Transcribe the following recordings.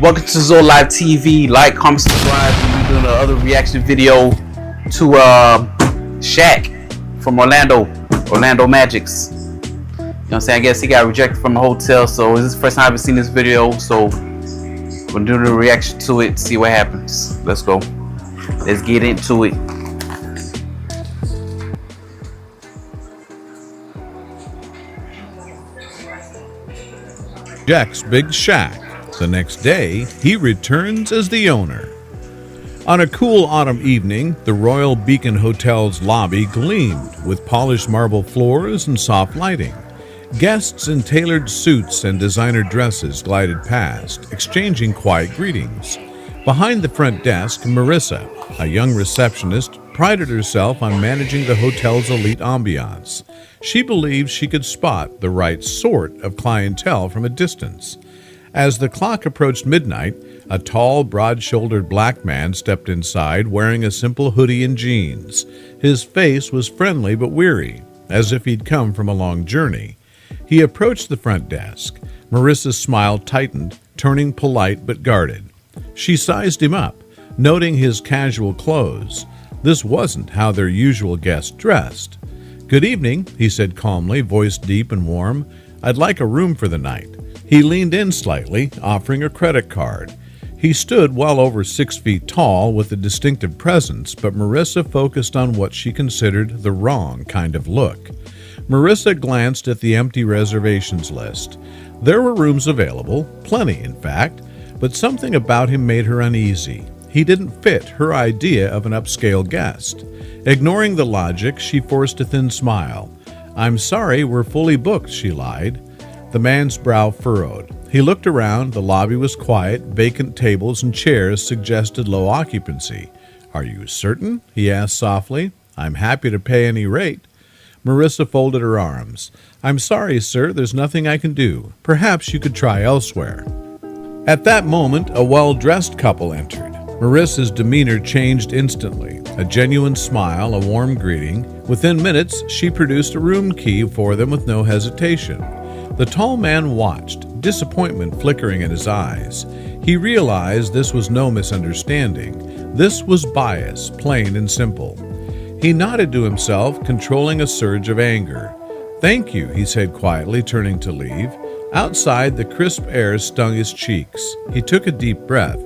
Welcome to Zoe Live TV. Like, comment, subscribe. We're doing another reaction video to Shaq from Orlando Magics. You know what I'm saying? I guess he got rejected from a hotel, so this is the first time I've ever seen this video. So we're doing a reaction to it, see what happens. Let's go. Let's get into it. Jack's Big Shack. The next day, he returns as the owner. On a cool autumn evening, the Royal Beacon Hotel's lobby gleamed with polished marble floors and soft lighting. Guests in tailored suits and designer dresses glided past, exchanging quiet greetings. Behind the front desk, Marissa, a young receptionist, prided herself on managing the hotel's elite ambiance. She believed she could spot the right sort of clientele from a distance. As the clock approached midnight, a tall, broad-shouldered black man stepped inside wearing a simple hoodie and jeans. His face was friendly but weary, as if he'd come from a long journey. He approached the front desk. Marissa's smile tightened, turning polite but guarded. She sized him up, noting his casual clothes. This wasn't how their usual guest dressed. "Good evening," he said calmly, voice deep and warm. "I'd like a room for the night." He leaned in slightly, offering a credit card. He stood well over 6 feet tall with a distinctive presence, but Marissa focused on what she considered the wrong kind of look. Marissa glanced at the empty reservations list. There were rooms available, plenty in fact, but something about him made her uneasy. He didn't fit her idea of an upscale guest. Ignoring the logic, she forced a thin smile. "I'm sorry, we're fully booked," she lied. The man's brow furrowed. He looked around. The lobby was quiet. Vacant tables and chairs suggested low occupancy. "Are you certain?" he asked softly. "I'm happy to pay any rate." Marissa folded her arms. "I'm sorry, sir. There's nothing I can do. Perhaps you could try elsewhere." At that moment, a well-dressed couple entered. Marissa's demeanor changed instantly. A genuine smile, a warm greeting. Within minutes, she produced a room key for them with no hesitation. The tall man watched, disappointment flickering in his eyes. He realized this was no misunderstanding. This was bias, plain and simple. He nodded to himself, controlling a surge of anger. "Thank you," he said quietly, turning to leave. Outside, the crisp air stung his cheeks. He took a deep breath.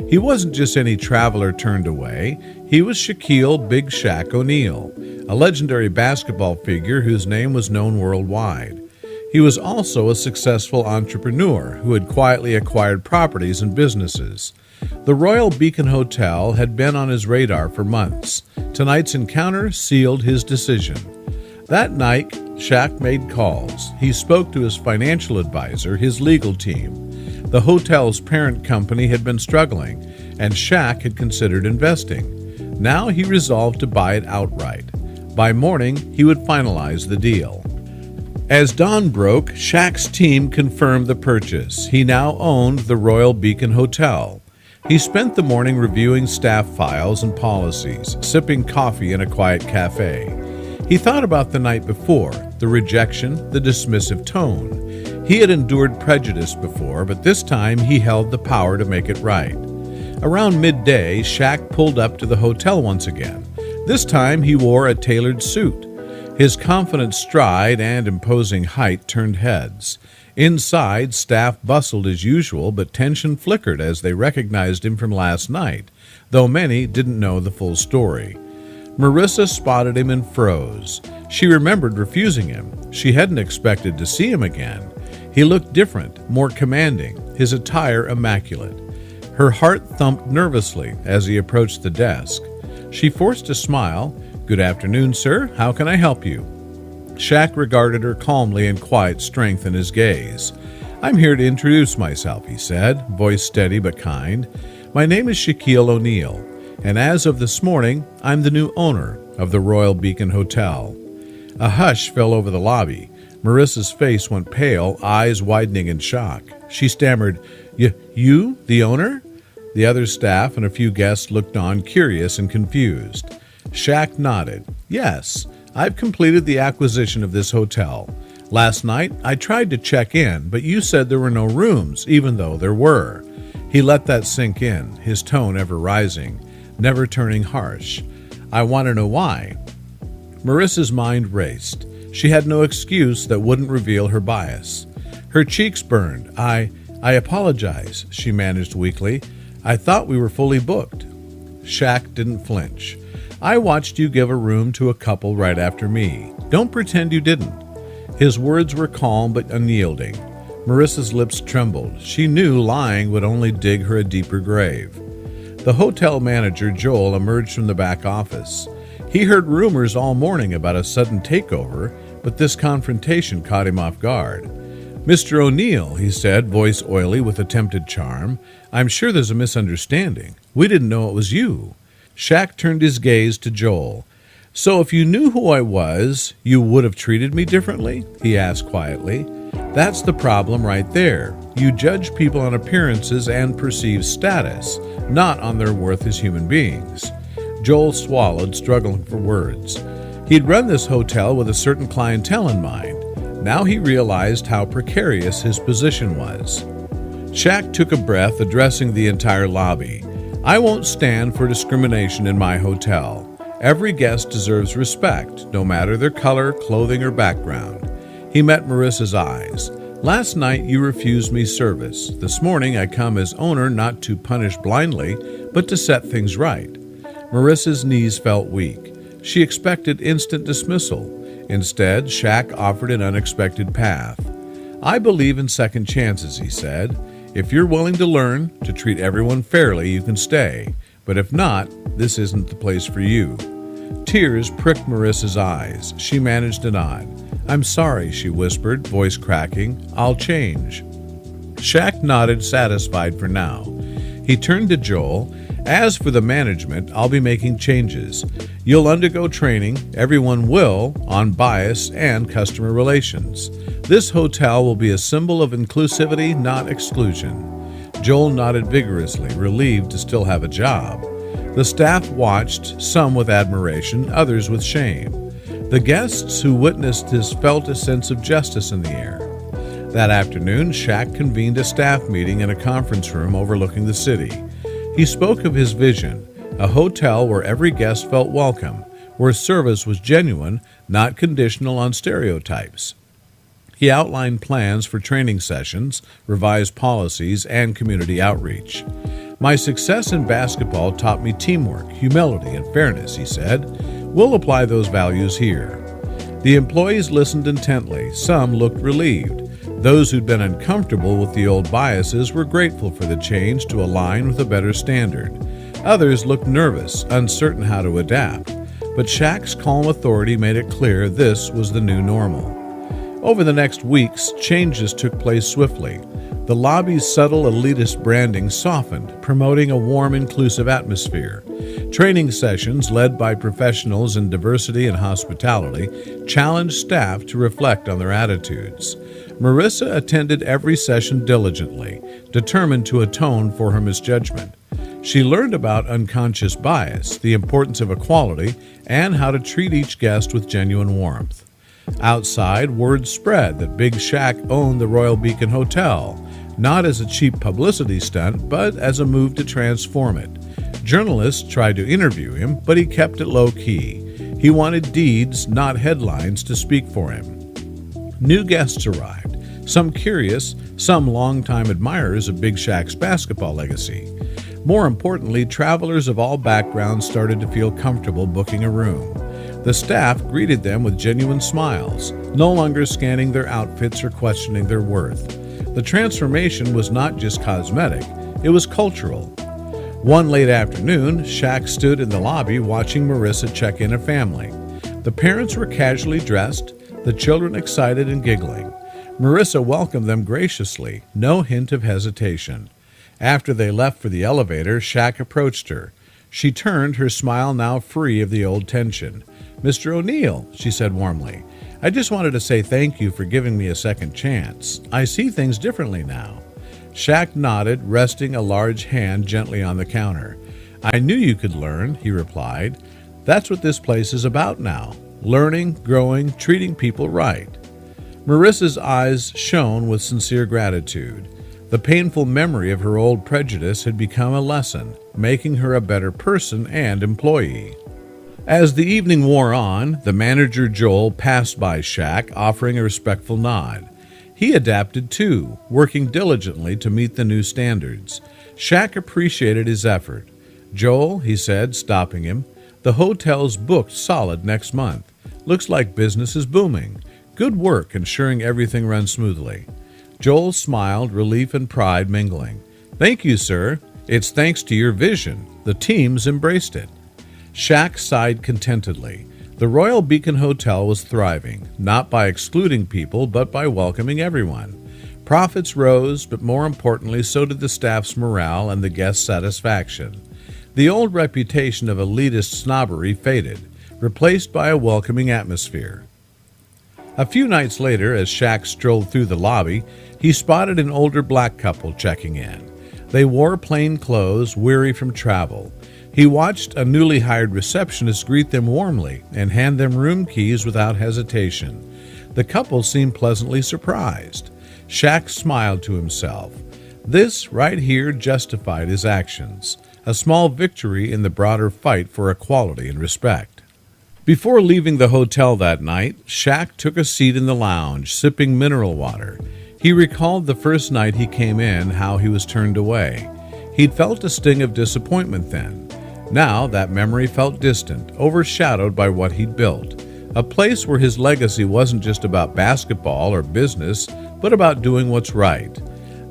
He wasn't just any traveler turned away. He was Shaquille Big Shaq O'Neal, a legendary basketball figure whose name was known worldwide. He was also a successful entrepreneur who had quietly acquired properties and businesses. The Royal Beacon Hotel had been on his radar for months. Tonight's encounter sealed his decision. That night, Shaq made calls. He spoke to his financial advisor, his legal team. The hotel's parent company had been struggling, and Shaq had considered investing. Now he resolved to buy it outright. By morning, he would finalize the deal. As dawn broke, Shaq's team confirmed the purchase. He now owned the Royal Beacon Hotel. He spent the morning reviewing staff files and policies, sipping coffee in a quiet cafe. He thought about the night before, the rejection, the dismissive tone. He had endured prejudice before, but this time he held the power to make it right. Around midday, Shaq pulled up to the hotel once again. This time he wore a tailored suit. His confident stride and imposing height turned heads. Inside, staff bustled as usual, but tension flickered as they recognized him from last night, though many didn't know the full story. Marissa spotted him and froze. She remembered refusing him. She hadn't expected to see him again. He looked different, more commanding, his attire immaculate. Her heart thumped nervously as he approached the desk. She forced a smile. "Good afternoon, sir. How can I help you?" Shaq regarded her calmly and quiet strength in his gaze. "I'm here to introduce myself," he said, voice steady but kind. "My name is Shaquille O'Neal, and as of this morning, I'm the new owner of the Royal Beacon Hotel." A hush fell over the lobby. Marissa's face went pale, eyes widening in shock. She stammered, You, the owner?" The other staff and a few guests looked on, curious and confused. Shaq nodded. "Yes, I've completed the acquisition of this hotel. Last night, I tried to check in, but you said there were no rooms, even though there were." He let that sink in, his tone ever rising, never turning harsh. I want to know why. Marissa's mind raced. She had no excuse that wouldn't reveal her bias. Her cheeks burned. I apologize, she managed weakly. I thought we were fully booked. Shaq didn't flinch. I watched you give a room to a couple right after me. Don't pretend you didn't. His words were calm but unyielding. Marissa's lips trembled. She knew lying would only dig her a deeper grave. The hotel manager, Joel, emerged from the back office. He heard rumors all morning about a sudden takeover, but this confrontation caught him off guard. Mr. O'Neal, he said, voice oily with attempted charm, I'm sure there's a misunderstanding. We didn't know it was you. Shaq turned his gaze to Joel. So if you knew who I was, you would have treated me differently? He asked quietly. That's the problem right there. You judge people on appearances and perceived status, not on their worth as human beings. Joel swallowed, struggling for words. He'd run this hotel with a certain clientele in mind. Now he realized how precarious his position was. Shaq took a breath, addressing the entire lobby. I won't stand for discrimination in my hotel. Every guest deserves respect, no matter their color, clothing, or background. He met Marissa's eyes. Last night you refused me service. This morning I come as owner not to punish blindly, but to set things right. Marissa's knees felt weak. She expected instant dismissal. Instead, Shaq offered an unexpected path. I believe in second chances, he said. If you're willing to learn to treat everyone fairly, you can stay. But if not, this isn't the place for you. Tears pricked Marissa's eyes. She managed a nod. I'm sorry, she whispered, voice cracking. I'll change. Shaq nodded, satisfied for now. He turned to Joel. As for the management, I'll be making changes. You'll undergo training, everyone will, on bias and customer relations. This hotel will be a symbol of inclusivity, not exclusion. Joel nodded vigorously, relieved to still have a job. The staff watched, some with admiration, others with shame. The guests who witnessed this felt a sense of justice in the air. That afternoon, Shaq convened a staff meeting in a conference room overlooking the city. He spoke of his vision, a hotel where every guest felt welcome, where service was genuine, not conditional on stereotypes. He outlined plans for training sessions, revised policies, and community outreach. My success in basketball taught me teamwork, humility, and fairness, he said. We'll apply those values here. The employees listened intently. Some looked relieved. Those who'd been uncomfortable with the old biases were grateful for the change to align with a better standard. Others looked nervous, uncertain how to adapt. But Shaq's calm authority made it clear this was the new normal. Over the next weeks, changes took place swiftly. The lobby's subtle elitist branding softened, promoting a warm, inclusive atmosphere. Training sessions led by professionals in diversity and hospitality challenged staff to reflect on their attitudes. Marissa attended every session diligently, determined to atone for her misjudgment. She learned about unconscious bias, the importance of equality, and how to treat each guest with genuine warmth. Outside, word spread that Big Shaq owned the Royal Beacon Hotel, not as a cheap publicity stunt, but as a move to transform it. Journalists tried to interview him, but he kept it low-key. He wanted deeds, not headlines, to speak for him. New guests arrived, some curious, some longtime admirers of Big Shaq's basketball legacy. More importantly, travelers of all backgrounds started to feel comfortable booking a room. The staff greeted them with genuine smiles, no longer scanning their outfits or questioning their worth. The transformation was not just cosmetic, it was cultural. One late afternoon, Shaq stood in the lobby watching Marissa check in a family. The parents were casually dressed, the children excited and giggling. Marissa welcomed them graciously, no hint of hesitation. After they left for the elevator, Shaq approached her. She turned, her smile now free of the old tension. Mr. O'Neal, she said warmly, I just wanted to say thank you for giving me a second chance. I see things differently now. Shaq nodded, resting a large hand gently on the counter. I knew you could learn, he replied. That's what this place is about now. Learning, growing, treating people right. Marissa's eyes shone with sincere gratitude. The painful memory of her old prejudice had become a lesson, making her a better person and employee. As the evening wore on, the manager Joel passed by Shaq, offering a respectful nod. He adapted too, working diligently to meet the new standards. Shaq appreciated his effort. "Joel," he said, stopping him, "the hotel's booked solid next month. Looks like business is booming. Good work ensuring everything runs smoothly." Joel smiled, relief and pride mingling. "Thank you, sir. It's thanks to your vision. The team's embraced it." Shaq sighed contentedly. The Royal Beacon Hotel was thriving, not by excluding people, but by welcoming everyone. Profits rose, but more importantly, so did the staff's morale and the guest satisfaction. The old reputation of elitist snobbery faded, replaced by a welcoming atmosphere. A few nights later, as Shaq strolled through the lobby, he spotted an older black couple checking in. They wore plain clothes, weary from travel. He watched a newly hired receptionist greet them warmly and hand them room keys without hesitation. The couple seemed pleasantly surprised. Shaq smiled to himself. This right here justified his actions, a small victory in the broader fight for equality and respect. Before leaving the hotel that night, Shaq took a seat in the lounge, sipping mineral water. He recalled the first night he came in, how he was turned away. He'd felt a sting of disappointment then. Now that memory felt distant, overshadowed by what he'd built. A place where his legacy wasn't just about basketball or business, but about doing what's right.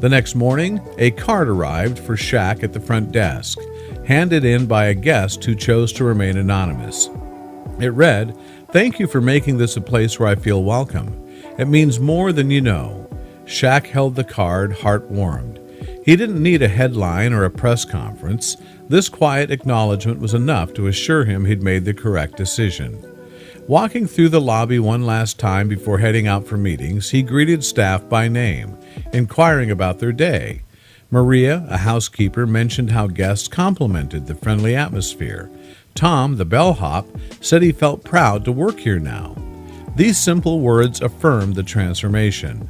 The next morning, a card arrived for Shaq at the front desk, handed in by a guest who chose to remain anonymous. It read, "Thank you for making this a place where I feel welcome. It means more than you know." Shaq held the card, heart warmed. He didn't need a headline or a press conference. This quiet acknowledgement was enough to assure him he'd made the correct decision. Walking through the lobby one last time before heading out for meetings, he greeted staff by name, inquiring about their day. Maria, a housekeeper, mentioned how guests complimented the friendly atmosphere. Tom, the bellhop, said he felt proud to work here now. These simple words affirmed the transformation.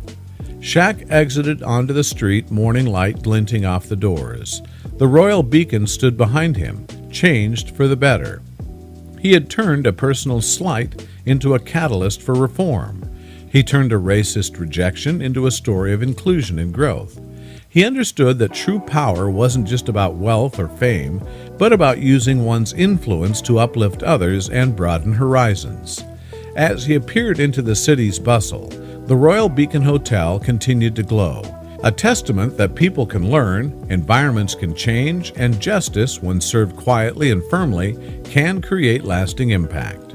Shaq exited onto the street, morning light glinting off the doors. The Royal Beacon stood behind him, changed for the better. He had turned a personal slight into a catalyst for reform. He turned a racist rejection into a story of inclusion and growth. He understood that true power wasn't just about wealth or fame, but about using one's influence to uplift others and broaden horizons. As he appeared into the city's bustle, the Royal Beacon Hotel continued to glow, a testament that people can learn, environments can change, and justice, when served quietly and firmly, can create lasting impact.